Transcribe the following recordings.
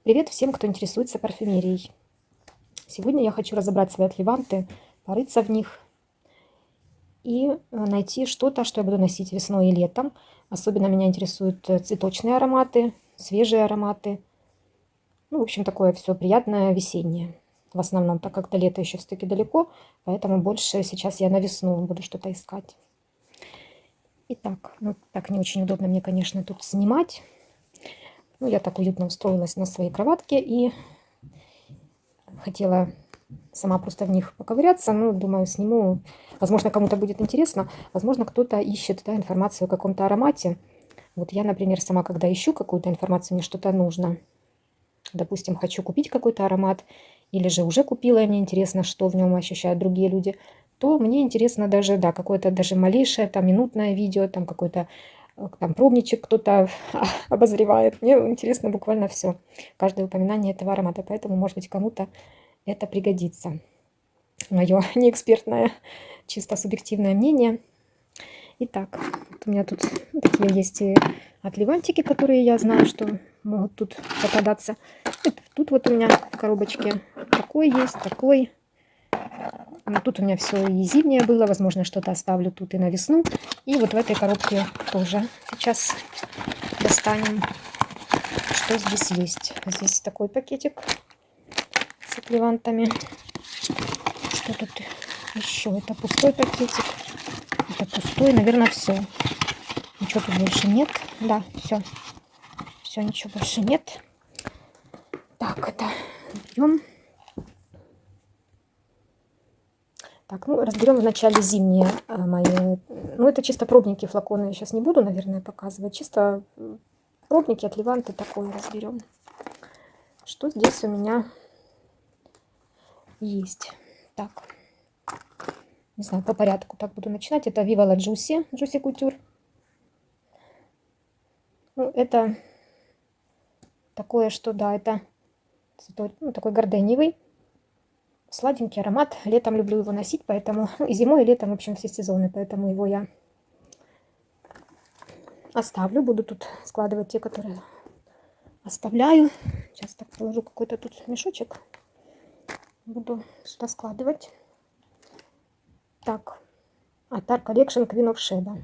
Привет всем, кто интересуется парфюмерией. Сегодня я хочу разобрать свои отливанты, порыться в них и найти что-то, что я буду носить весной и летом. Особенно меня интересуют цветочные ароматы, свежие ароматы. Ну, в общем, такое все приятное весеннее. В основном, так как до лета еще все-таки далеко, поэтому больше сейчас я на весну буду что-то искать. Итак, ну так не очень удобно мне, конечно, тут снимать. Ну, я так уютно устроилась на своей кроватке и хотела сама просто в них поковыряться. Ну, думаю, сниму. Возможно, кому-то будет интересно. Возможно, кто-то ищет, да, информацию о каком-то аромате. Вот я, например, сама, когда ищу какую-то информацию, мне что-то нужно. Допустим, хочу купить какой-то аромат, или же уже купила, и мне интересно, что в нем ощущают другие люди, то мне интересно даже, да, какое-то даже малейшее, там, минутное видео, там, какой-то там пробничек кто-то обозревает. Мне интересно буквально все, каждое упоминание этого аромата. Поэтому, может быть, кому-то это пригодится. Мое неэкспертное, чисто субъективное мнение. Итак, вот у меня тут такие есть и отливантики, которые я знаю, что могут тут попадаться. Тут вот у меня в коробочке такой есть, такой. Но тут у меня все и зимнее было. Возможно, что-то оставлю тут и на весну. И вот в этой коробке тоже сейчас достанем, что здесь есть. Здесь такой пакетик с отливантами. Что тут еще? Это пустой пакетик. Это пустой, наверное, все. Ничего тут больше нет. Да, все. Все, ничего больше нет. Так, это берем. Так, ну, разберем вначале зимние мои. Ну, это чисто пробники, флаконы я сейчас не буду, наверное, показывать. Чисто пробники, отливанты такое разберем. Что здесь у меня есть? Так, не знаю, по порядку так буду начинать. Это Viva La Juicy, Juicy Couture. Ну, это такое, что, да, это ну, такой горденевый, сладенький аромат. Летом люблю его носить, поэтому и зимой, и летом, в общем, все сезоны. Поэтому его я оставлю. Буду тут складывать те, которые оставляю. Сейчас так положу какой-то тут мешочек. Буду сюда складывать. Так, Attar Collection Queen of Sheba.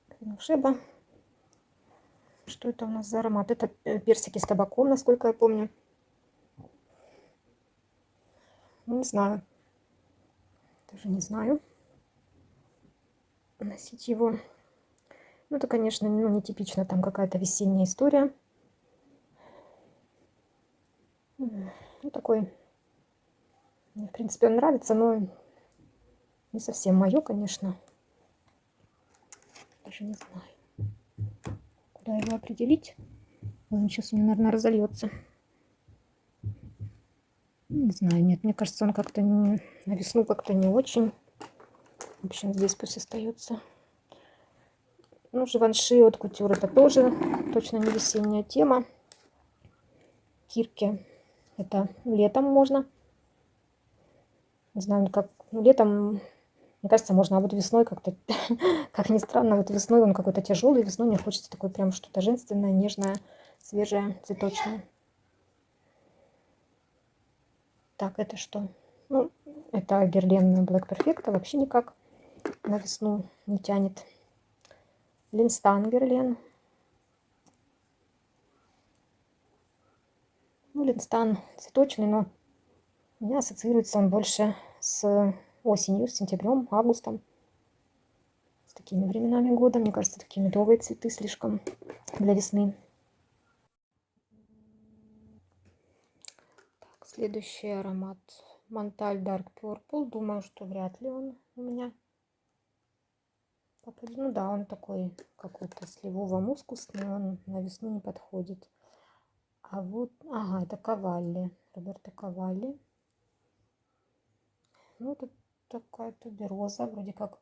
Queen of Sheba. Что это у нас за аромат? Это персики с табаком, насколько я помню. Не знаю. Даже не знаю. Носить его. Ну, это, конечно, ну, нетипично. Там какая-то весенняя история. Ну, такой. Мне, в принципе, он нравится, но не совсем мое, конечно. Даже не знаю, куда его определить. Он сейчас у меня, наверное, разольется. Не знаю, нет, мне кажется, он как-то на весну как-то не очень. В общем, здесь пусть остается. Ну, Живанши от Кутюр это тоже точно не весенняя тема. Кирки это летом можно. Не знаю, как летом, мне кажется, можно, а вот весной как-то, как ни странно, вот весной он какой-то тяжелый, весной мне хочется такое прям что-то женственное, нежное, свежее, цветочное. Так, это что? Ну, это Герлен Black Perfecto, вообще никак на весну не тянет. Линстан Герлен. Ну, Линстан цветочный, но у меня ассоциируется он больше с осенью, с сентябрем, августом. С такими временами года. Мне кажется, такие медовые цветы слишком для весны. Так, следующий аромат. Монталь Dark Purple. Думаю, что вряд ли он у меня попадет. Ну да, он такой какой-то сливово-мускусный. Он на весну не подходит. А вот, ага, это Кавалли. Роберто Кавалли. Ну, это такая тубероза. Вроде как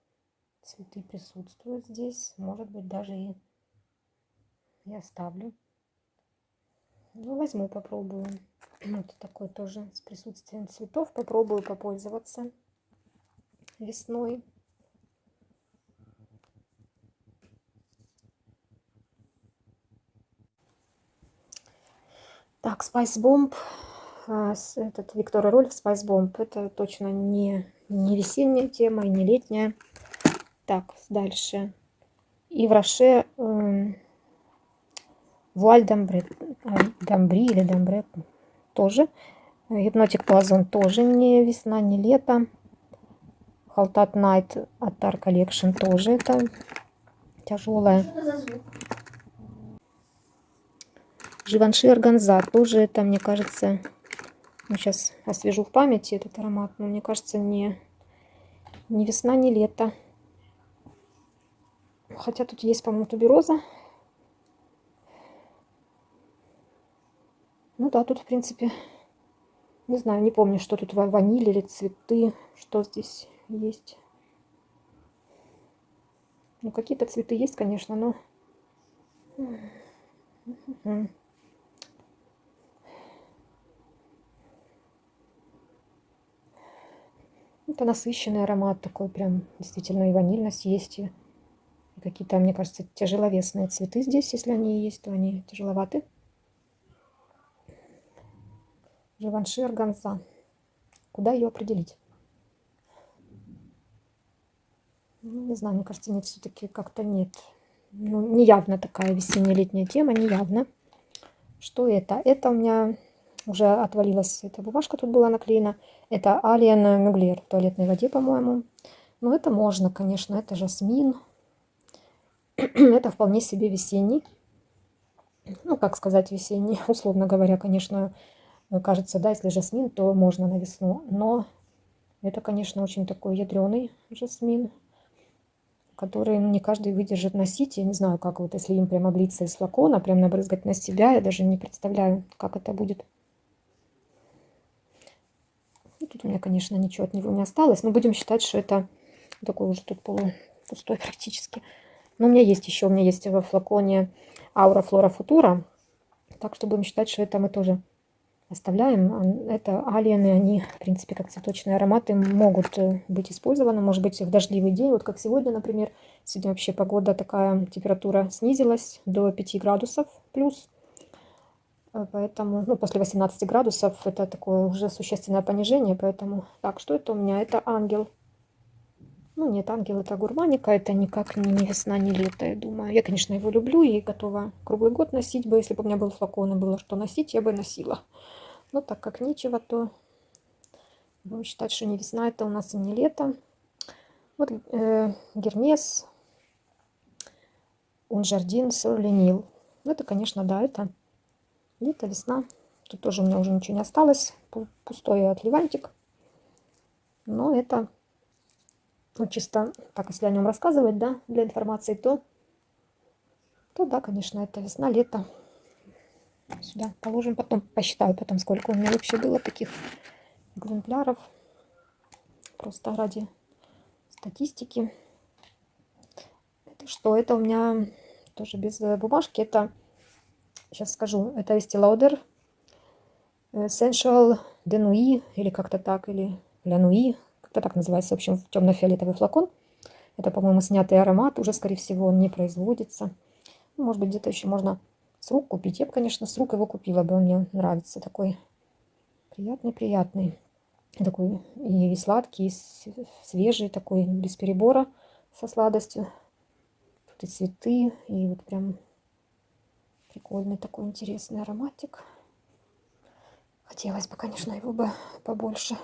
цветы присутствуют здесь. Может быть, даже и оставлю. Ну, возьму, попробую. Вот такой тоже с присутствием цветов. Попробую попользоваться весной. Так, Spice Bomb. Этот Виктория Рольф Spice Bomb. Это точно не весенняя тема и не летняя. Так, дальше. И в Роше Вуаль Дамбре, Дамбри или Дамбре тоже. Гипнотик Плазон тоже не весна, не лето. Халтат Найт от Tar Collection тоже это тяжелая. Живанши Органза тоже это, мне кажется, ну, сейчас освежу в памяти этот аромат, но мне кажется, не весна, не лето. Хотя тут есть, по-моему, тубероза. Ну да, тут, в принципе, не знаю, не помню, что тут ваниль или цветы, что здесь есть. Ну, какие-то цветы есть, конечно, но... Это насыщенный аромат такой, прям действительно и ванильность есть, и какие-то, мне кажется, тяжеловесные цветы здесь, если они есть, то они тяжеловаты. Живанши Органза. Куда ее определить? Ну, не знаю, мне кажется, нет, все-таки как-то нет. Ну, неявно такая весенне-летняя тема, неявно. Что это? Это у меня уже отвалилась, эта бумажка тут была наклеена. Это Alien Mugler в туалетной воде, по-моему. Ну, это можно, конечно, это жасмин. Это вполне себе весенний. Ну, как сказать весенний, условно говоря, конечно, кажется, да, если жасмин, то можно на весну. Но это, конечно, очень такой ядреный жасмин, который не каждый выдержит носить. Я не знаю, как вот, если им прям облиться из флакона, прям набрызгать на себя, я даже не представляю, как это будет. Ну, тут у меня, конечно, ничего от него не осталось, но будем считать, что это такой уже тут полупустой практически. Но у меня есть еще, у меня есть во флаконе Аура Флора Футура, так что будем считать, что это мы тоже оставляем. Это алиены, они, в принципе, как цветочные ароматы, могут быть использованы, может быть, в дождливый день, вот как сегодня, например. Сегодня вообще погода такая, температура снизилась до 5 градусов плюс. Поэтому, ну, после 18 градусов это такое уже существенное понижение, поэтому... Так, что это у меня? Это ангел. Ну, нет, ангел это гурманика, это никак не весна, не лето, я думаю. Я, конечно, его люблю и готова круглый год носить бы. Если бы у меня был флакон и было что носить, я бы носила. Но так как нечего, то будем считать, что не весна, это у нас и не лето. Вот Гермес, Унжардин, Соленил. Ну, это, конечно, да, это лето, весна. Тут тоже у меня уже ничего не осталось. Пустой отливантик. Но это, ну, чисто так, если о нем рассказывать, да, для информации, то да, конечно, это весна, лето. Сюда положим, потом посчитаю, потом сколько у меня вообще было таких экземпляров. Просто ради статистики. Это что? Это у меня тоже без бумажки. Это, сейчас скажу, это Estee Lauder Essential de Nuit, или как-то так, или La Nuit, как-то так называется, в общем, темно-фиолетовый флакон. Это, по-моему, снятый аромат, уже, скорее всего, он не производится. Ну, может быть, где-то еще можно с рук купить. Я бы, конечно, с рук его купила бы, он мне нравится. Такой приятный-приятный. Такой и сладкий, и свежий, такой, без перебора со сладостью. Тут и цветы, и вот прям прикольный такой интересный ароматик. Хотелось бы, конечно, его бы побольше.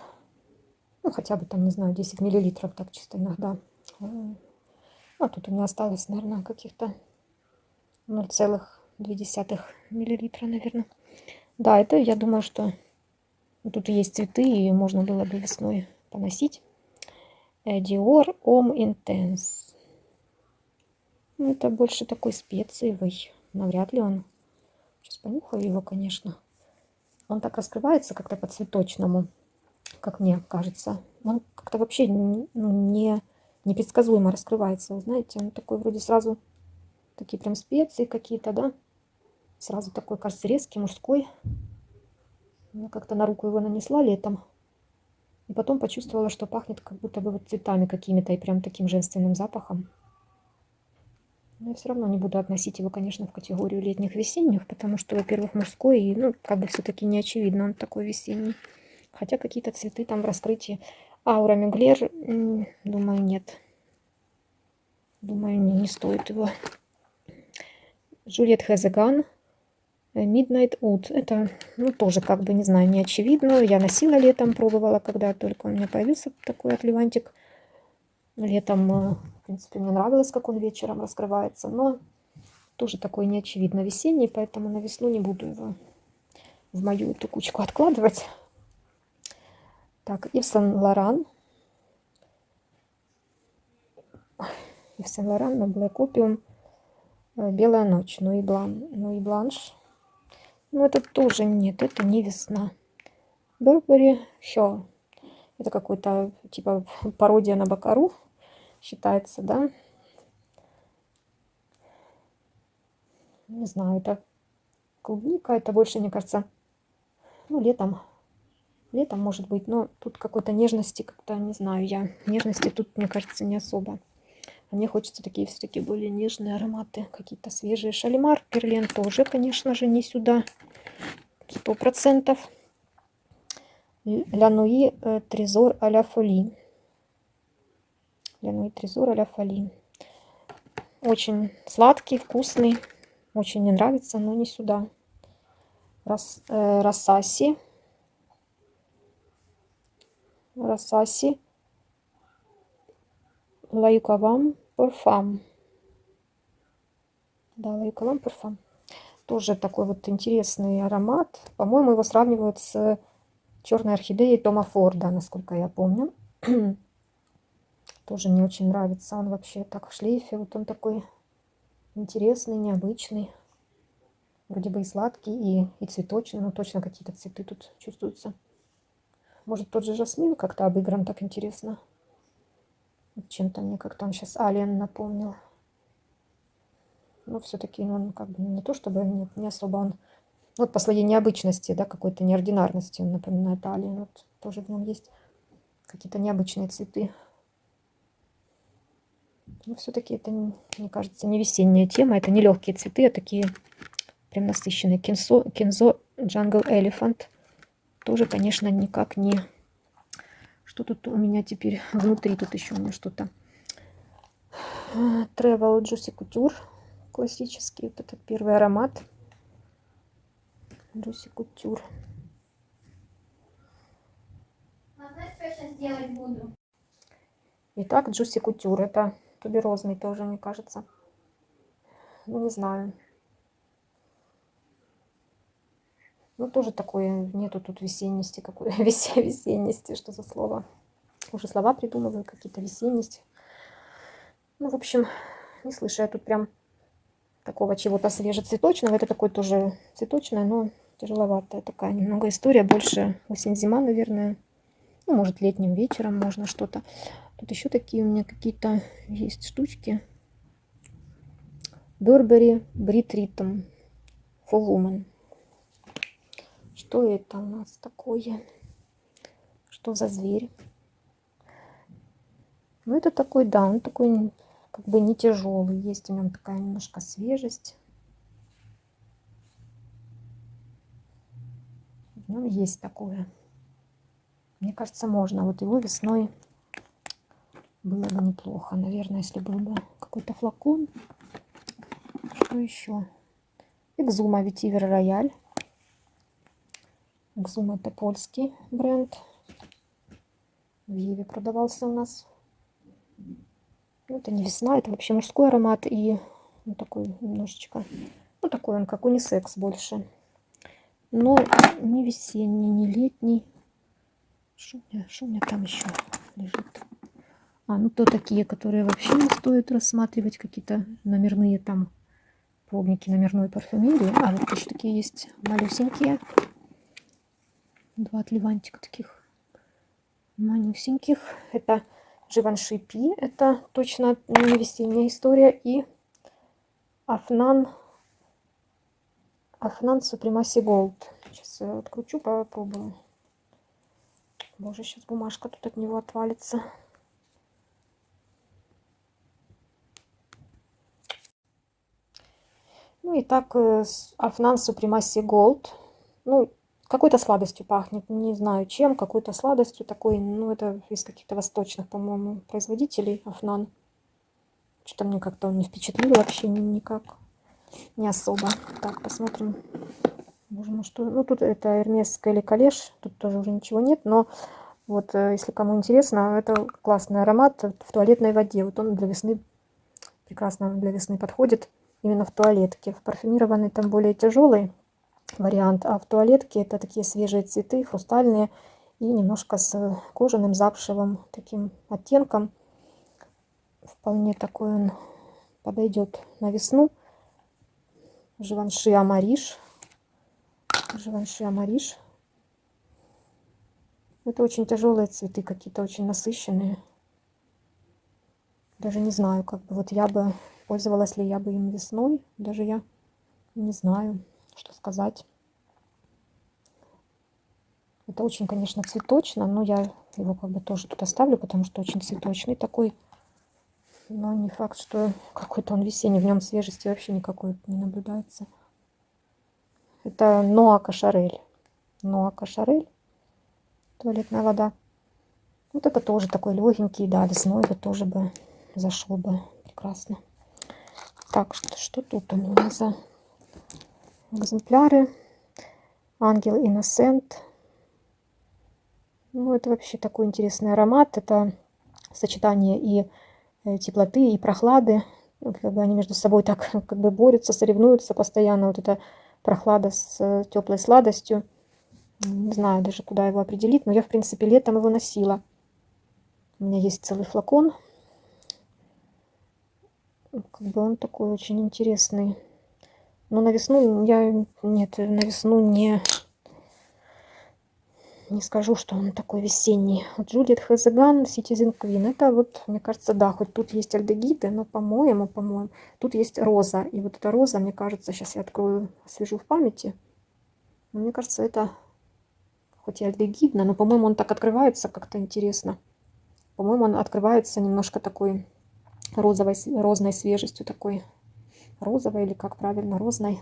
Ну, хотя бы там, не знаю, 10 миллилитров, так чисто иногда. А тут у меня осталось, наверное, каких-то 0,2 миллилитра, наверное. Да, это, я думаю, что тут есть цветы, и можно было бы весной поносить. Dior Homme Intense. Ну, это больше такой специевый. Навряд ли он... Сейчас понюхаю его, конечно. Он так раскрывается как-то по-цветочному, как мне кажется. Он как-то вообще непредсказуемо раскрывается. Вы знаете, он такой вроде сразу... Такие прям специи какие-то, да? Сразу такой, кажется, резкий, мужской. Я как-то на руку его нанесла летом. И потом почувствовала, что пахнет как будто бы вот цветами какими-то и прям таким женственным запахом. Но я все равно не буду относить его, конечно, в категорию летних, весенних, потому что, во-первых, мужской, и, ну, как бы все-таки не очевидно, он такой весенний. Хотя какие-то цветы там в раскрытии. Аура Мюглер, думаю, нет. Думаю, не стоит его. Juliet Has a Gun, Midnight Wood. Это, ну, тоже, как бы, не знаю, не очевидно. Я носила летом, пробовала, когда только у меня появился такой отливантик. Летом, в принципе, мне нравилось, как он вечером раскрывается, но тоже такой неочевидно весенний, поэтому на весну не буду его в мою эту кучку откладывать. Так, Ив Сен-Лоран. Ив Сен-Лоран на Black Opium. Белая ночь. Ну и Бланш. Ну, это тоже нет, это не весна. Burberry Hell. Это какой-то, типа, пародия на Бакару считается, да? Не знаю, это клубника, это больше, мне кажется, ну, летом может быть, но тут какой-то нежности, как-то, не знаю, я нежности тут, мне кажется, не особо. А мне хочется такие все-таки более нежные ароматы, какие-то свежие. Шалимар Перлен тоже, конечно же, не сюда, 100%. Ля Нуи Трезор а-ля Фоли. Ля Нуи Трезор а-ля Фоли. Очень сладкий, вкусный, очень мне нравится, но не сюда. Рассаси. Лаюкавам Парфам. Да, Лаюкавам Парфам. Тоже такой вот интересный аромат. По-моему, его сравнивают с черной орхидеей Тома Форда, насколько я помню. Тоже мне очень нравится. Он вообще так в шлейфе. Вот он такой интересный, необычный. Вроде бы и сладкий, и цветочный. Но точно какие-то цветы тут чувствуются. Может, тот же жасмин как-то обыгран так интересно. Чем-то мне как-то он сейчас Алиен напомнил. Но все-таки он как бы не то, чтобы не особо он... Вот по своей необычности, да, какой-то неординарности он напоминает Алиен. Вот тоже в нем есть какие-то необычные цветы. Но все-таки это, мне кажется, не весенняя тема. Это не легкие цветы, а такие прям насыщенные. Кинзо Jungle Elephant. Тоже, конечно, никак не... Что тут у меня теперь внутри? Тут еще у меня что-то. Travel Juicy Couture. Классический. Вот этот первый аромат. Juicy Couture. Итак, Juicy Couture. Это туберозный тоже, мне кажется. Ну, не знаю. Ну, тоже такое, нету тут весенности какой. Весенности, что за слово? Уже слова придумываю, какие-то весенности. Ну, в общем, не слышу я тут прям такого чего-то свежецветочного. Это такое тоже цветочное, но тяжеловатая такая немного история. Больше осень-зима, наверное. Ну, может, летним вечером можно что-то. Тут еще такие у меня какие-то есть штучки. Burberry Brit Rhythm for Woman. Что это у нас такое? Что за зверь? Ну, это такой, да, он такой как бы не тяжелый. Есть в нем такая немножко свежесть. Ну, есть такое. Мне кажется, можно. Вот его весной было бы неплохо, наверное, если был бы какой-то флакон. Что еще? Экзума Ветивер Рояль. Экзума это польский бренд. В Еве продавался у нас. Ну, это не весна, это вообще мужской аромат. И ну, такой немножечко, ну такой он как унисекс больше. Но не весенний, не летний. Что у меня там еще лежит? Ну то такие, которые вообще не стоит рассматривать. Какие-то номерные там пробники номерной парфюмерии. Вот еще такие есть малюсенькие. Два отливантика таких манюсеньких. Это Живанши Пи. Это точно не весенняя история. И Афнан Supremacy Gold. Сейчас я откручу, попробую. Боже, сейчас бумажка тут от него отвалится. Ну и так Афнан Supremacy Gold. Ну, какой-то сладостью пахнет. Не знаю чем, какой-то сладостью такой. Ну, это из каких-то восточных, по-моему, производителей Афнан. Что-то мне как-то он не впечатлил вообще никак. Не особо. Так, посмотрим. Боже мой, что... Ну, тут это Hermes или Калеш. Тут тоже уже ничего нет. Но вот, если кому интересно, это классный аромат в туалетной воде. Вот он для весны, прекрасно для весны подходит. Именно в туалетке. В парфюмированный там более тяжелый вариант, а в туалетке это такие свежие цветы, хрустальные и немножко с кожаным запшевым таким оттенком. Вполне такой он подойдет на весну. Живанши Амариш. Живанши Амариш. Это очень тяжелые цветы, какие-то очень насыщенные. Даже не знаю, как бы вот я бы пользовалась ли я бы им весной. Даже я не знаю, что сказать. Это очень, конечно, цветочно, но я его как бы тоже тут оставлю, потому что очень цветочный такой. Но не факт, что какой-то он весенний. В нем свежести вообще никакой не наблюдается. Это Ноа Кашарель. Ноа Кашарель. Туалетная вода. Вот это тоже такой легенький, да, весной вот тоже бы зашел бы прекрасно. Так, что тут у меня за экземпляры? Ангел Innocent. Ну, это вообще такой интересный аромат. Это сочетание и теплоты, и прохлады. Вот как бы они между собой так как бы борются, соревнуются постоянно. Вот эта прохлада с теплой сладостью. Не знаю даже, куда его определить. Но я, в принципе, летом его носила. У меня есть целый флакон. Как бы он такой очень интересный. Но на весну я... Нет, на весну не скажу, что он такой весенний. Вот Джульет Хезеган, Citizen Queen. Это вот, мне кажется, да, хоть тут есть альдегиды, но, по-моему, тут есть роза. И вот эта роза, мне кажется, сейчас я открою, освежу в памяти. Но мне кажется, это хоть и альдегидно, но, по-моему, он так открывается как-то интересно. По-моему, он открывается немножко такой розной свежестью, такой розовой, или как правильно, розной.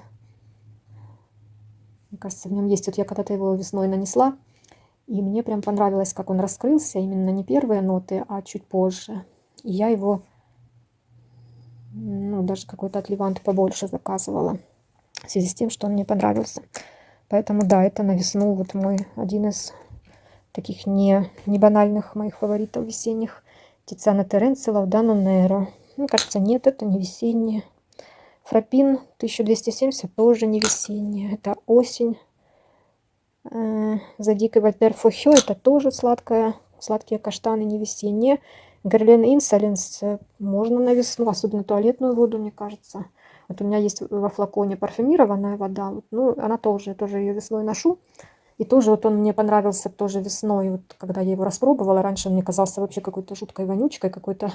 Мне кажется, в нем есть. Вот я когда-то его весной нанесла, и мне прям понравилось, как он раскрылся. Именно не первые ноты, а чуть позже. И я его, ну, даже какой-то отливант побольше заказывала. В связи с тем, что он мне понравился. Поэтому, да, это на весну вот мой один из таких не банальных моих фаворитов весенних. Тициана Теренци, Лаудано Неро. Мне кажется, нет, это не весеннее. Фрапин 1270 тоже не весеннее. Это осень. Задик и Вольтер Фухё, это тоже сладкие каштаны, не весенние. Герлен Инсоленс можно на весну, особенно туалетную воду, мне кажется. Вот у меня есть во флаконе парфюмированная вода, вот, ну, она тоже ее весной ношу. И тоже вот он мне понравился тоже весной, вот когда я его распробовала. Раньше он мне казался вообще какой-то жуткой вонючкой, какой-то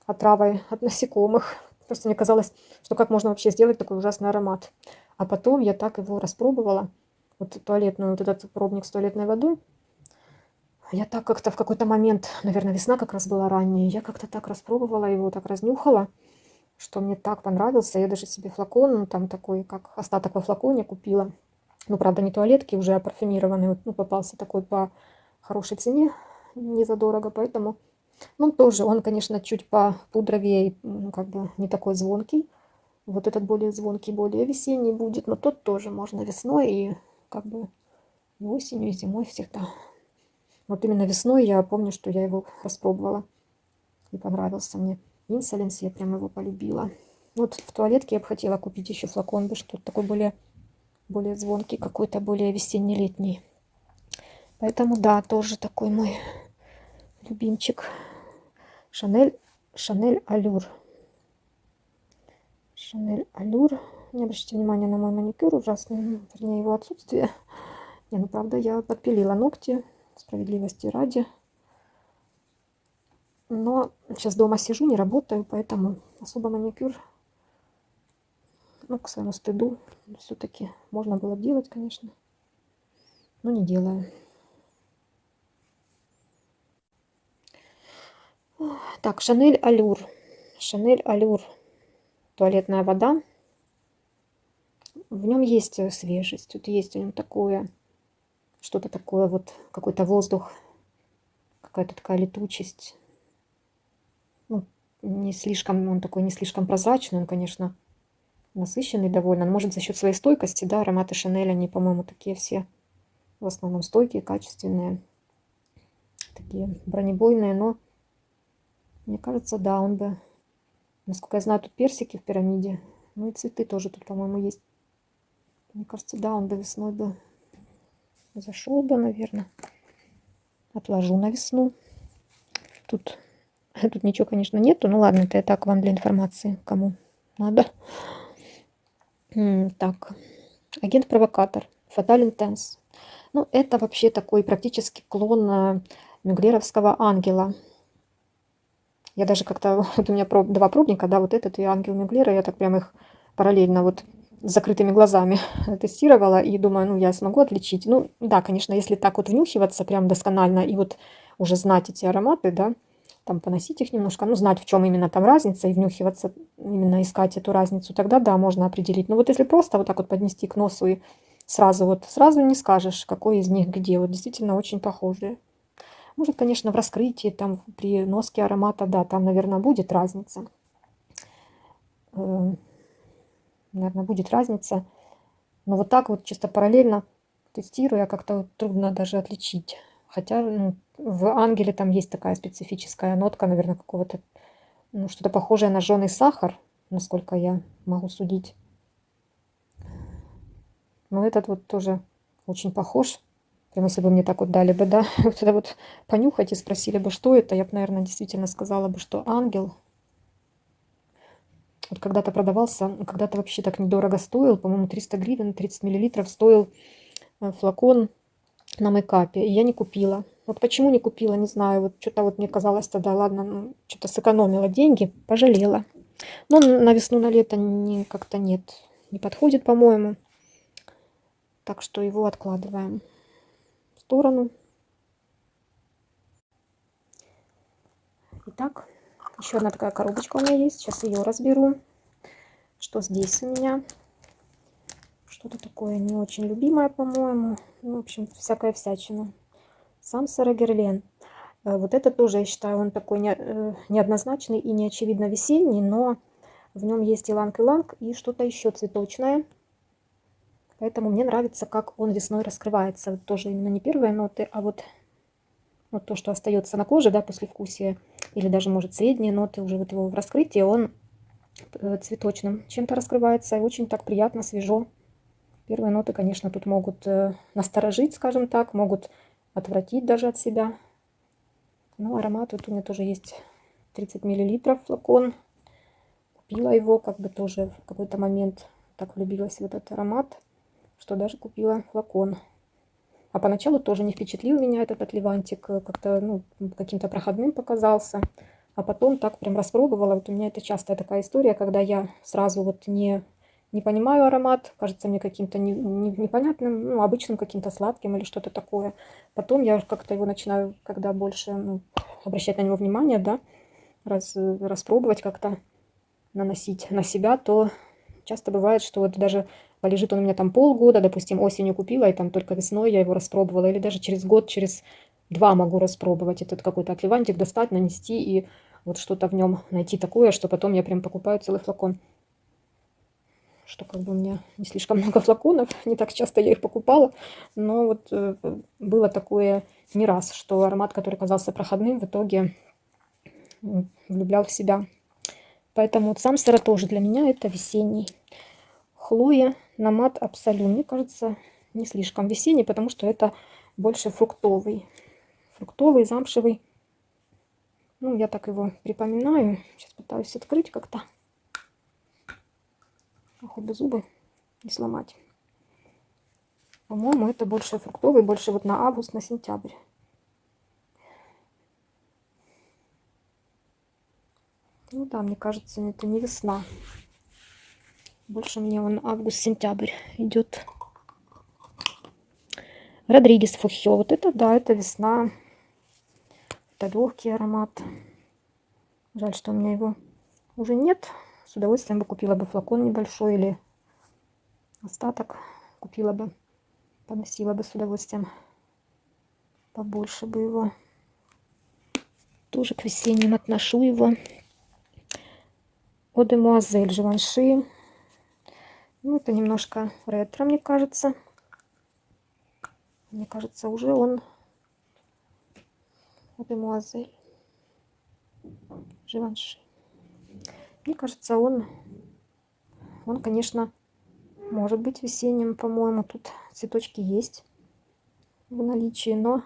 отравой от насекомых. Просто мне казалось, что как можно вообще сделать такой ужасный аромат. А потом я так его распробовала. Вот туалетную, вот этот пробник с туалетной водой. Я так как-то в какой-то момент, наверное, весна как раз была ранняя, я как-то так распробовала его, так разнюхала, что мне так понравился. Я даже себе флакон, ну, там такой, как остаток во флаконе купила. Ну, правда, не туалетки уже, а парфюмированный. Вот, ну, попался такой по хорошей цене, не задорого, поэтому... Ну, тоже он, конечно, чуть попудровее, ну, как бы не такой звонкий. Вот этот более звонкий, более весенний будет, но тот тоже можно весной и как бы и осенью, и зимой всегда. Вот именно весной я помню, что я его распробовала. И понравился мне. Инсоленс, я прям его полюбила. Вот в туалетке я бы хотела купить еще флакон, бы что-то такой более звонкий, какой-то более весенне-летний. Поэтому, да, тоже такой мой любимчик. Шанель Алюр. Шанель Алюр. Не обращайте внимания на мой маникюр ужасный, вернее его отсутствие. Не, ну правда, я подпилила ногти, справедливости ради. Но сейчас дома сижу, не работаю, поэтому особо маникюр, ну, к своему стыду, все-таки можно было делать, конечно, но не делаю. Так, Шанель Алюр. Шанель Алюр. Туалетная вода. В нем есть свежесть, тут есть в нем такое, что-то такое, вот какой-то воздух, какая-то такая летучесть. Ну, не слишком, он такой не слишком прозрачный, он, конечно, насыщенный довольно. Но, может, за счет своей стойкости, да, ароматы Шанель, они, по-моему, такие все в основном стойкие, качественные, такие бронебойные, но мне кажется, да, он бы, насколько я знаю, тут персики в пирамиде, ну и цветы тоже тут, по-моему, есть. Мне кажется, да, он бы весной бы зашел бы, наверное. Отложу на весну. Тут, тут ничего, конечно, нету. Ну ладно, это я так вам для информации, кому надо. Так, агент-провокатор, Fatal Intense. Ну, это вообще такой практически клон мюглеровского ангела. Я даже как-то, вот у меня два пробника, да, вот этот и ангел Мюглера, я так прям их параллельно вот с закрытыми глазами тестировала и думаю, ну, я смогу отличить. Ну, да, конечно, если так вот внюхиваться прям досконально и вот уже знать эти ароматы, да, там поносить их немножко, ну, знать, в чем именно там разница и внюхиваться, именно искать эту разницу, тогда, да, можно определить. Но вот если просто вот так вот поднести к носу и сразу не скажешь, какой из них где. Вот действительно очень похожие. Может, конечно, в раскрытии, там при носке аромата, да, там, наверное, будет разница. Наверное, будет разница. Но вот так вот чисто параллельно тестируя, как-то вот трудно даже отличить. Хотя ну, в ангеле там есть такая специфическая нотка, наверное, какого-то, ну, что-то похожее на жженый сахар, насколько я могу судить. Но этот вот тоже очень похож. Прям если бы мне так вот дали бы, да, вот это вот понюхать и спросили бы, что это, я бы, наверное, действительно сказала бы, что ангел. Вот когда-то продавался, когда-то вообще так недорого стоил, по-моему, 300 гривен, 30 миллилитров стоил флакон на мейкапе, и я не купила. Вот почему не купила, не знаю, вот что-то вот мне казалось тогда, ладно, ну, что-то сэкономила деньги, пожалела. Но на весну, на лето как-то нет, не подходит, по-моему. Так что его откладываем в сторону. Итак, еще одна такая коробочка у меня есть. Сейчас ее разберу. Что здесь у меня? Что-то такое не очень любимое, по-моему. Ну, в общем, всякая всячина. Самсара Герлен. Вот это тоже, я считаю, он такой неоднозначный и не очевидно весенний, но в нем есть иланг-иланг и что-то еще цветочное. Поэтому мне нравится, как он весной раскрывается. Вот тоже именно не первые ноты, а вот то, что остается на коже, да, послевкусие, или даже, может, средние ноты уже вот его в раскрытии, он цветочным чем-то раскрывается, и очень так приятно, свежо. Первые ноты, конечно, тут могут насторожить, скажем так, могут отвратить даже от себя. Ну, аромат вот у меня тоже есть 30 миллилитров флакон. Купила его, как бы тоже в какой-то момент так влюбилась в этот аромат, что даже купила флакон. А поначалу тоже не впечатлил меня этот отливантик, как-то, ну, каким-то проходным показался. А потом так прям распробовала. Вот у меня это частая такая история, когда я сразу вот не понимаю аромат, кажется мне каким-то непонятным, ну, обычным каким-то сладким или что-то такое. Потом я как-то его начинаю, когда больше ну, обращать на него внимание, да, распробовать как-то, наносить на себя, то часто бывает, что вот даже полежит он у меня там полгода, допустим, осенью купила, и там только весной я его распробовала, или даже через год, через два могу распробовать этот какой-то отливантик, достать, нанести и вот что-то в нем найти такое, что потом я прям покупаю целый флакон. Что как бы у меня не слишком много флаконов, не так часто я их покупала, но вот было такое не раз, что аромат, который казался проходным, в итоге влюблял в себя. Поэтому вот Самсара тоже для меня это весенний. Хлоя Намат Абсолют. Мне кажется, не слишком весенний, потому что это больше фруктовый. Фруктовый, замшевый. Ну, я так его припоминаю. Сейчас пытаюсь открыть как-то. Хоть бы зубы не сломать. По-моему, это больше фруктовый, больше вот на август, на сентябрь. Ну да, мне кажется, это не весна. Больше мне он август-сентябрь идет. Родригес Фухё. Вот это, да, это весна. Это легкий аромат. Жаль, что у меня его уже нет. С удовольствием бы купила бы флакон небольшой или остаток купила бы, поносила бы с удовольствием. Побольше бы его. Тоже к весенним отношу его. Eau de Demoiselle Givenchy. Ну, это немножко ретро, мне кажется. Мне кажется, уже он Eau de Demoiselle Givenchy. Мне кажется, он, конечно, может быть весенним, по-моему. Тут цветочки есть в наличии, но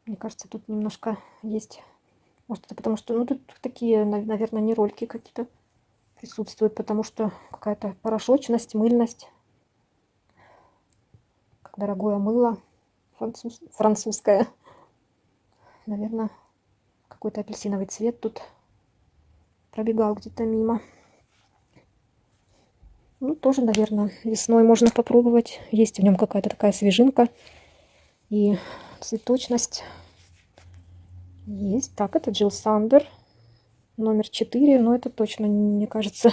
мне кажется, тут немножко есть. Может, это потому что, ну, тут такие, наверное, не рольки какие-то присутствуют, потому что какая-то порошочность, мыльность. Как дорогое мыло французское. Наверное, какой-то апельсиновый цвет тут пробегал где-то мимо. Ну, тоже, наверное, весной можно попробовать. Есть в нем какая-то такая свежинка и цветочность. Есть. Так, это Джилл Сандер. Номер 4. Но это точно, мне кажется,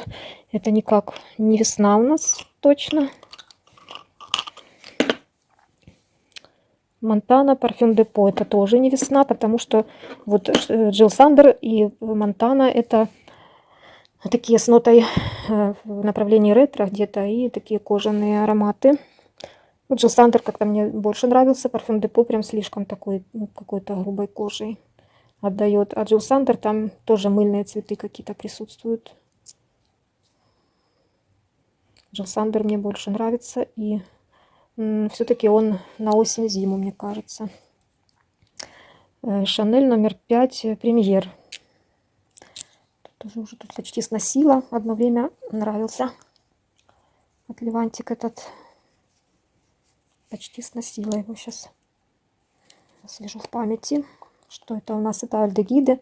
это никак не весна у нас точно. Монтана, парфюм Депо. Это тоже не весна, потому что вот Джилл Сандер и Монтана это такие с нотой в направлении ретро где-то и такие кожаные ароматы. Вот Джилл Сандер как-то мне больше нравился. Парфюм Депо прям слишком такой, ну, какой-то грубой кожей отдает. А Джилл Сандер там тоже мыльные цветы какие-то присутствуют. Джилл Сандер мне больше нравится. И все-таки он на осень-зиму, мне кажется. Шанель номер 5 премьер. Тоже уже тут почти сносила. Одно время нравился. Отливантик этот. Почти сносила его сейчас. Свежу в памяти. Что это у нас? Это Альдегиде.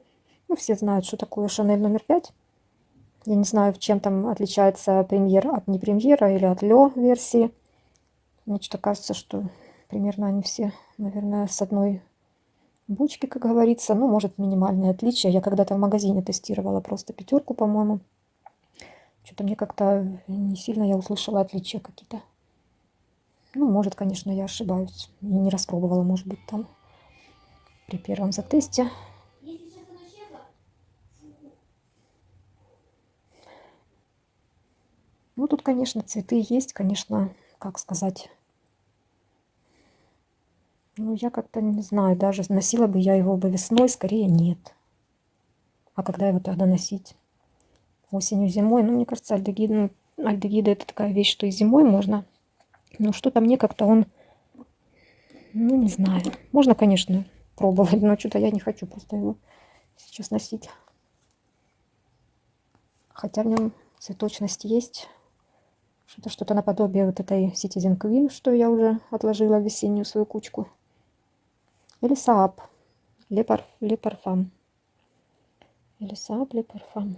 Ну, все знают, что такое Шанель номер 5. Я не знаю, чем там отличается премьер от непремьера или от Лё версии. Мне что-то кажется, что примерно они все, наверное, с одной бучки, как говорится. Ну, может, минимальные отличия. Я когда-то в магазине тестировала просто 5, по-моему. Что-то мне как-то не сильно я услышала отличия какие-то. Ну, может, конечно, я ошибаюсь. Я не распробовала, может быть, там при первом затесте. Ну, тут, конечно, цветы есть, конечно, как сказать. Ну, я как-то не знаю, даже носила бы я его бы весной, скорее нет. А когда его тогда носить? Осенью, зимой? Ну, мне кажется, альдегида это такая вещь, что и зимой можно. Но что-то мне как-то он, ну, не знаю. Можно, конечно, пробовать, но что-то я не хочу просто его сейчас носить. Хотя в нем цветочность есть. Что-то наподобие вот этой Citizen Queen, что я уже отложила в весеннюю свою кучку. Или Saab Le Parfum. Или Saab Le Parfum.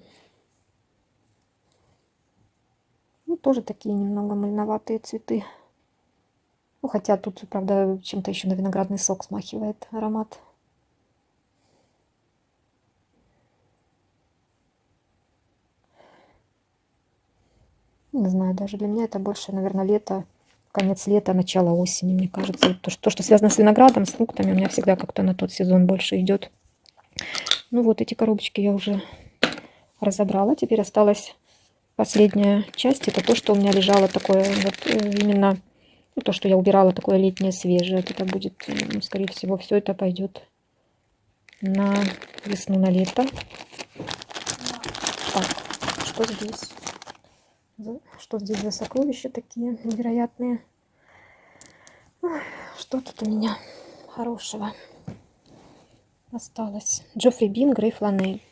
Ну, тоже такие немного мыльноватые цветы. Ну, хотя тут, правда, чем-то еще на виноградный сок смахивает аромат. Не знаю, даже для меня это больше, наверное, лето, конец лета, начало осени, мне кажется. Вот то, что связано с виноградом, с фруктами, у меня всегда как-то на тот сезон больше идет. Ну вот, эти коробочки я уже разобрала. Теперь осталась последняя часть. Это то, что у меня лежало такое, вот именно ну, то, что я убирала, такое летнее, свежее. Вот это будет, ну, скорее всего, все это пойдет на весну, на лето. Так, что здесь? Что здесь за сокровища такие невероятные? Ой, что тут у меня хорошего осталось? Джоффри Бин, Грей Фланель.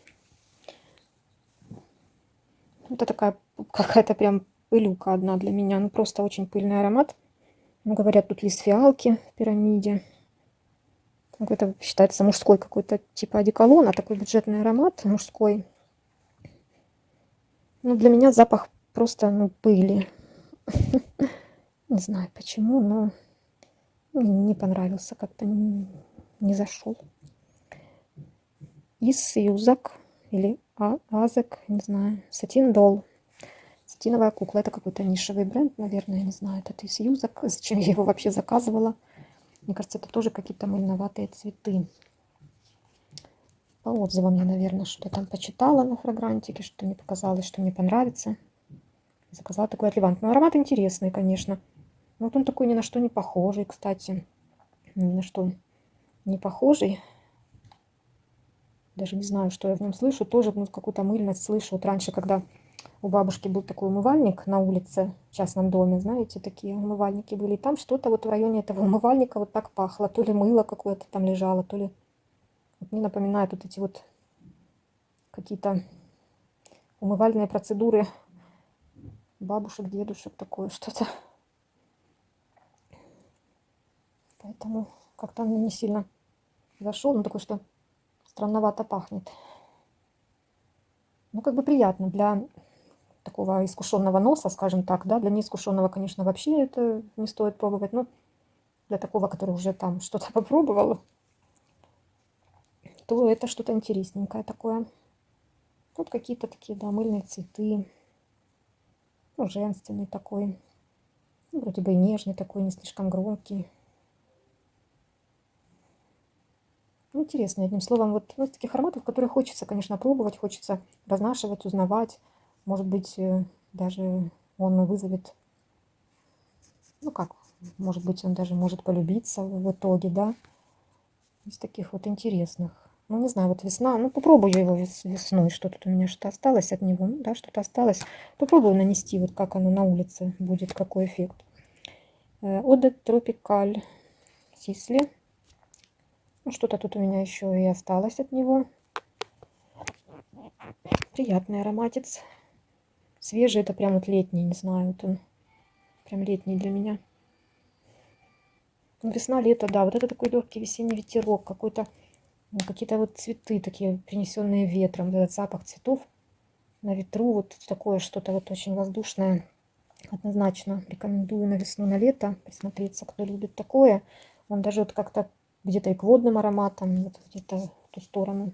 Это такая какая-то прям пылюка одна для меня. Ну, просто очень пыльный аромат. Ну, говорят, тут лист фиалки в пирамиде. Это считается мужской какой-то типа одеколона. Такой бюджетный аромат мужской. Ну, для меня запах просто, ну, пыли. Не знаю почему, но не понравился, как-то не зашел. Из Юзак или Азак, не знаю. Сатин Дол Тиновая кукла. Это какой-то нишевый бренд, наверное, я не знаю. Это TSU. Зачем я его вообще заказывала? Мне кажется, это тоже какие-то мыльноватые цветы. По отзывам я, наверное, что-то там почитала на фрагрантике, что мне показалось, что мне понравится. Заказала такой от Левант. Но аромат интересный, конечно. Но вот он такой ни на что не похожий, кстати. Ни на что не похожий. Даже не знаю, что я в нем слышу. Тоже какую-то мыльность слышу. Вот раньше, когда у бабушки был такой умывальник на улице, в частном доме, знаете, такие умывальники были. И там что-то вот в районе этого умывальника вот так пахло. То ли мыло какое-то там лежало, то ли... Вот мне напоминают вот эти вот какие-то умывальные процедуры бабушек, дедушек, такое что-то. Поэтому как-то он мне не сильно зашел. Ну, такой, что странновато пахнет. Ну, как бы приятно для такого искушенного носа, скажем так, да. Для неискушенного, конечно, вообще это не стоит пробовать. Но для такого, который уже там что-то попробовал, то это что-то интересненькое такое. Тут какие-то такие, да, мыльные цветы. Ну, женственный такой. Ну, вроде бы и нежный такой, не слишком громкий. Ну, интересно, одним словом, вот из таких ароматов, которые хочется, конечно, пробовать, хочется разнашивать, узнавать. Может быть, даже он вызовет, ну как, может быть, он даже может полюбиться в итоге, да. Из таких вот интересных. Ну, не знаю, вот весна, ну, попробую его весной, что тут у меня что-то осталось от него, ну, да, что-то осталось. Попробую нанести, вот как оно на улице будет, какой эффект. Eau de Tropical Sisley. Ну, что-то тут у меня еще и осталось от него. Приятный ароматец. Свежий, это прям вот летний, не знаю, вот он прям летний для меня. Ну, весна, лето, да, вот это такой легкий весенний ветерок, какой-то, какие-то вот цветы такие, принесенные ветром, этот запах цветов на ветру, вот такое что-то вот очень воздушное. Однозначно рекомендую на весну, на лето присмотреться, кто любит такое. Он даже вот как-то где-то и к водным ароматам, вот где-то в ту сторону.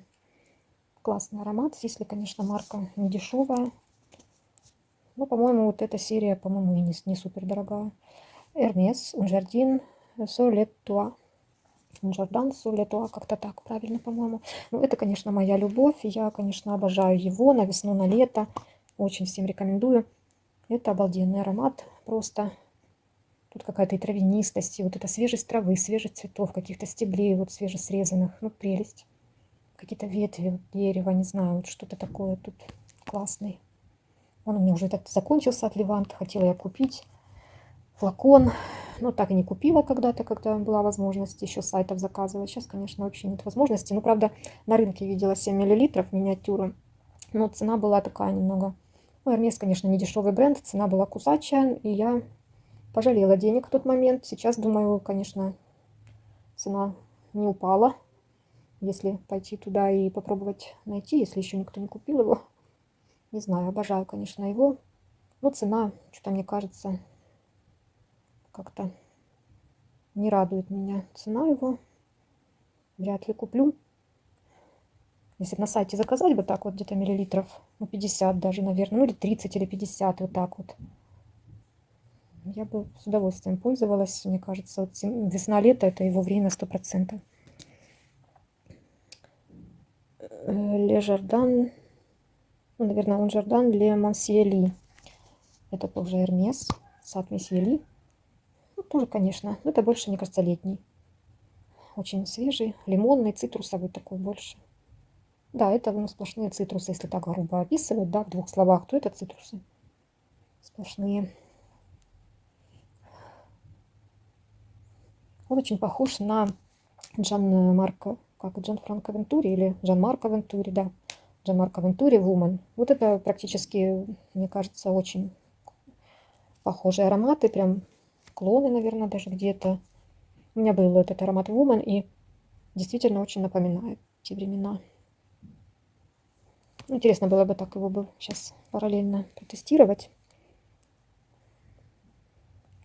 Классный аромат, если, конечно, марка не дешевая. Но, по-моему, вот эта серия, по-моему, и не супер дорогая. Hermès, Jardin Soletois. Джордан Солетуа, как-то так правильно, по-моему. Ну, это, конечно, моя любовь. Я, конечно, обожаю его на весну, на лето. Очень всем рекомендую. Это обалденный аромат. Просто тут какая-то и травянистость, и вот эта свежесть травы, свежесть цветов, каких-то стеблей вот свежесрезанных. Ну, прелесть. Какие-то ветви вот, дерева, не знаю, вот что-то такое тут классный. Он у меня уже этот закончился от Левант. Хотела я купить флакон. Но так и не купила когда-то, когда была возможность еще с сайтов заказывать. Сейчас, конечно, вообще нет возможности. Ну, правда, на рынке видела 7 мл миниатюру. Но цена была такая немного... Ну, Hermès, конечно, не дешевый бренд. Цена была кусачая. И я пожалела денег в тот момент. Сейчас, думаю, конечно, цена не упала. Если пойти туда и попробовать найти, если еще никто не купил его. Не знаю, обожаю, конечно, его. Но цена, что-то мне кажется, как-то не радует меня. Цена его вряд ли куплю. Если бы на сайте заказать бы так вот где-то миллилитров, ну 50 даже, наверное, ну или 30 или 50, вот так вот. Я бы с удовольствием пользовалась. Мне кажется, вот весна-лето это его время 100%. Le Jardin, ну, наверное, он Jardin Le Monsier. Это тоже Hermès, сад Месье Ли. Ну, тоже, конечно, но это больше, мне кажется, летний. Очень свежий, лимонный, цитрусовый такой больше. Да, это ну, сплошные цитрусы, если так грубо описывать, да, в двух словах, то это цитрусы сплошные. Он очень похож на Джан Марко, как Джан Франко Вентури или Джан Марко Вентури, да. Джан Марко Вентури, Woman. Вот это практически, мне кажется, очень похожие ароматы, прям клоны, наверное, даже где-то. У меня был этот аромат Woman, и действительно очень напоминает те времена. Интересно было бы так его бы сейчас параллельно протестировать.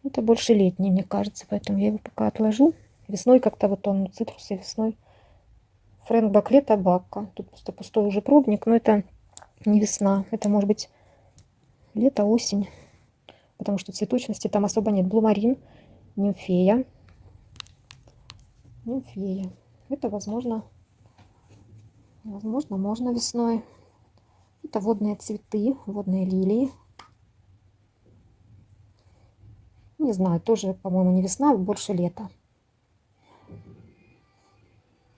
Это больше летний, мне кажется, поэтому я его пока отложу. Весной как-то вот он, цитрусы весной. Фрэнк Бакле Табакко. Тут просто пустой уже пробник, но это не весна. Это может быть лето, осень. Потому что цветочности там особо нет. Блумарин, нимфея. Нимфея. Это возможно можно весной. Это водные цветы, водные лилии. Не знаю, тоже, по-моему, не весна, больше лето.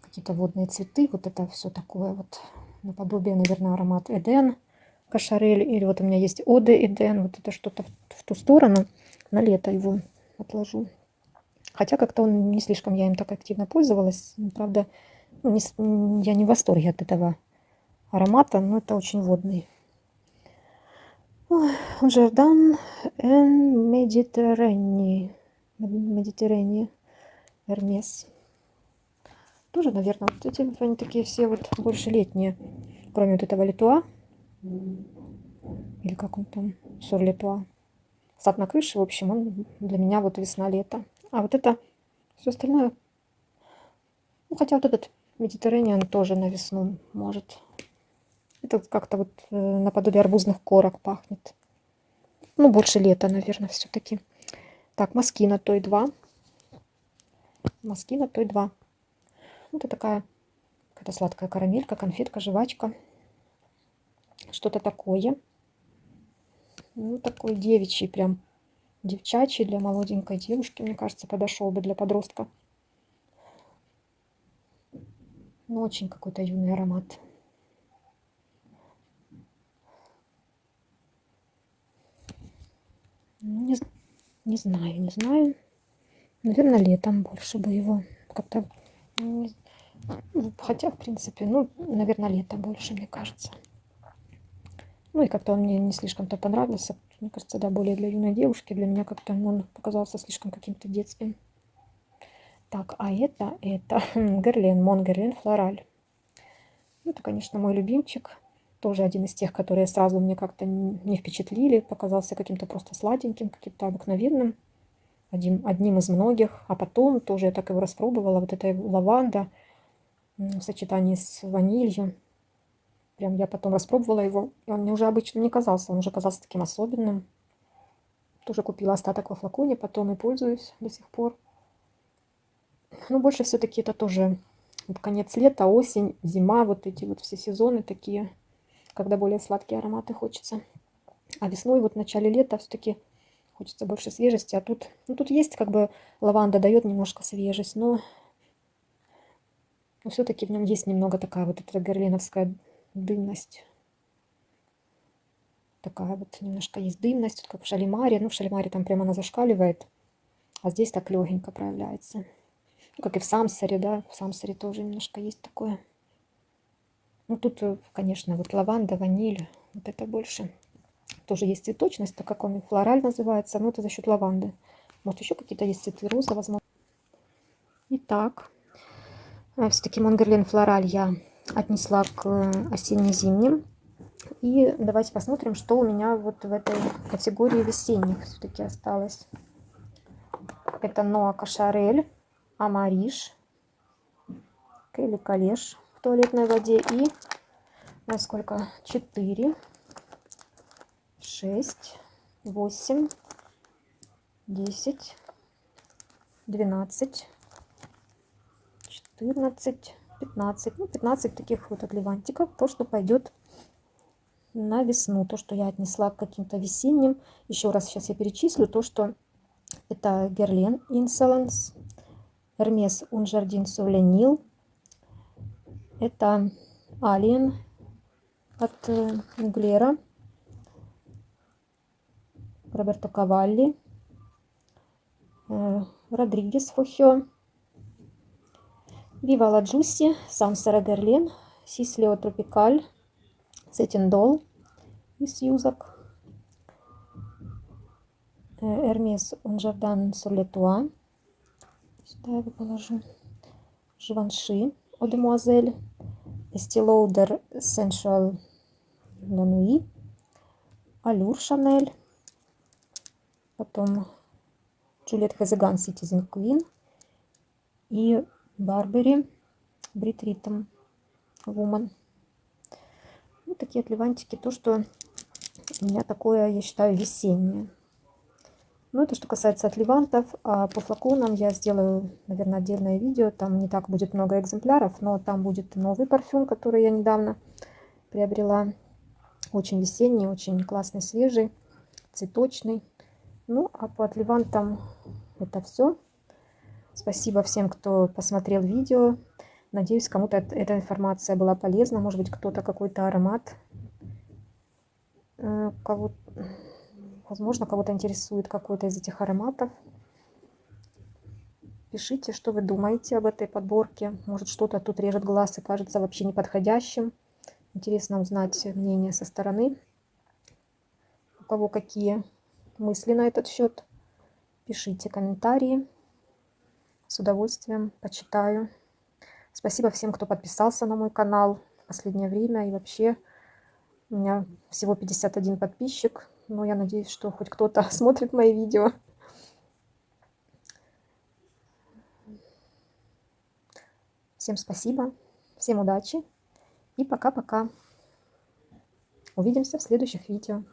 Какие-то водные цветы, вот это все такое вот наподобие, наверное, аромат Эден, Кашарель, или вот у меня есть Оде Эден, вот это что-то в ту сторону, на лето его отложу. Хотя как-то он не слишком, я им так активно пользовалась, правда, ну, я не в восторге от этого аромата, но это очень водный. Жордан Медитеррани, Эрмес. Тоже, наверное, вот эти они такие все вот больше летние, кроме вот этого Летуа, или как он там, Сор Летуа. Сад на крыше, в общем, он для меня вот весна-лето. А вот это все остальное, ну, хотя вот этот Медитеррейниан тоже на весну может. Это как-то вот наподобие арбузных корок пахнет. Ну, больше лета, наверное, все-таки. Так, Москина Той 2. Москина Той 2. Это такая какая-то сладкая карамелька, конфетка, жвачка. Что-то такое. Ну, такой девичий, прям девчачий для молоденькой девушки, мне кажется, подошел бы для подростка. Ну, очень какой-то юный аромат. Ну, не знаю. Наверное, летом больше бы его как-то... Хотя, в принципе, ну, наверное, летом больше, мне кажется. Ну, и как-то он мне не слишком-то понравился. Мне кажется, да, более для юной девушки. Для меня как-то он показался слишком каким-то детским. Так, а это Герлен, Мон Герлен Флораль. Это, конечно, мой любимчик. Тоже один из тех, которые сразу мне как-то не впечатлили. Показался каким-то просто сладеньким, каким-то обыкновенным. Одним из многих. А потом тоже я так его распробовала. Вот эта лаванда в сочетании с ванилью. Прям я потом распробовала его. И он мне уже обычно не казался. Он уже казался таким особенным. Тоже купила остаток во флаконе потом и пользуюсь до сих пор. Но больше все-таки это тоже конец лета, осень, зима. Вот эти вот все сезоны такие, когда более сладкие ароматы хочется. А весной, вот в начале лета все-таки хочется больше свежести. А тут, ну, тут есть как бы лаванда дает немножко свежесть, но все-таки в нем есть немного такая вот эта герленовская дымность. Такая вот немножко есть дымность, вот как в Шалимаре. Ну, в Шалимаре там прямо она зашкаливает, а здесь так легенько проявляется. Ну, как и в Самсаре, да, в Самсаре тоже немножко есть такое. Ну, тут, конечно, вот лаванда, ваниль, вот это больше. Тоже есть цветочность, так как он и флораль называется, но это за счет лаванды. Может, еще какие-то есть цветы, роза, возможно. Итак, все-таки Монгерлен флораль я отнесла к осенне-зимним. И давайте посмотрим, что у меня вот в этой категории весенних все-таки осталось. Это Ноа Кашарель, Амариш, Келли Калеш в туалетной воде. И сколько? 4, 6, 8, 10, 12, 14, 15. Ну, 15 таких вот отливантиков. То, что пойдет на весну. То, что я отнесла к каким-то весенним. Еще раз сейчас я перечислю. То, что это Герлен Insolence, Hermes Un Jardin Souvenir. Это Alien от Муглера, Роберто Кавалли, Родригес Фохё, Viva la Giussi, Самсара Герлен, Сислео Тропикаль, Сетиндол из юзок, Hermes Un Jardin sur le Toit, сюда я его положу, Живанши, Одемуазель, Estée Lauder Sensual La Nuit, Allure Chanel, потом Juliette Хезеган Citizen Queen и Барбери Брит Ритм Woman. Вот такие отливантики, то, что У меня такое, я считаю, весеннее. Ну, это что касается от левантов. А по флаконам я сделаю, наверное, отдельное видео. Там не так будет много экземпляров, но там будет новый парфюм, который я недавно приобрела. Очень весенний, очень классный, свежий, цветочный. Ну, а по от левантам это все. Спасибо всем, кто посмотрел видео. Надеюсь, кому-то эта информация была полезна. Может быть, кто-то какой-то аромат, кого, возможно, кого-то интересует какой-то из этих ароматов. Пишите, что вы думаете об этой подборке. Может, что-то тут режет глаз и кажется вообще неподходящим. Интересно узнать мнение со стороны. У кого какие мысли на этот счет. Пишите комментарии. С удовольствием почитаю. Спасибо всем, кто подписался на мой канал в последнее время. И вообще у меня всего 51 подписчик. Но я надеюсь, что хоть кто-то смотрит мои видео. Всем спасибо. Всем удачи. И пока-пока. Увидимся в следующих видео.